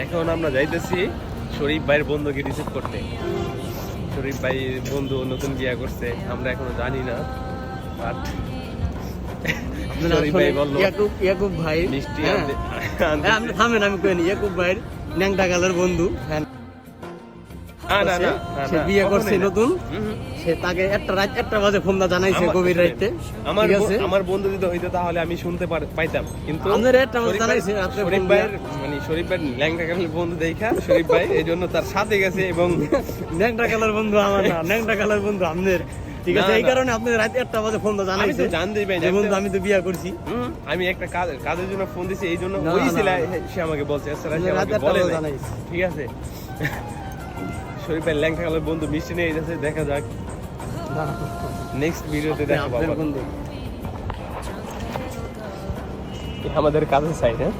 এখন আমরা যাইতেছি শরীফ ভাইয়ের বন্ধুকে রিসিভ করতে। শরীফ ভাই বন্ধু নতুন বিয়ে করছে, আমরা এখনো জানি না। বাট শরীফ ভাই বললো ইয়াকুব ভাই মিষ্টি আপনি থামেন, আমি কইনি ইয়াকুব ভাইয়ের ন্যাংটা গালের বন্ধু। সে বিয়ে করছে নতুন, সে তাকে একটা বাজে ফোন জানাইছে গভীর রাতে। আমার বন্ধু যদি হইতো তাহলে আমি শুনতে পাইতাম, কিন্তু আমাদের একটা বাজে জানাইছে শরীফ ভাইয়ের মানে শরীফ ভাইয়ের ল্যাংটা কালার বন্ধু দেখা শরীফ ভাই এই জন্য তার সাথে গেছে। এবং ন্যাংটা কালার বন্ধু আমার না, ন্যাংটা কালার বন্ধু আপনাদের, ঠিক আছে? এই কারণে আপনি রাতে একটা বাজে ফোন জানাইছে, জানতেই পাই বন্ধু আমি তো বিয়ে করছি। আমি একটা কাজের জন্য ফোন দিছি, এই জন্য সে আমাকে বলছে জানাইছে, ঠিক আছে? শরীফ ভাই ল্যাংটা কালার বন্ধু মিষ্টি নিয়ে যাচ্ছে, দেখা যাক নেক্সট ভিডিওতে দেখা পাবো। আমাদের কাজের সাইড, হ্যাঁ।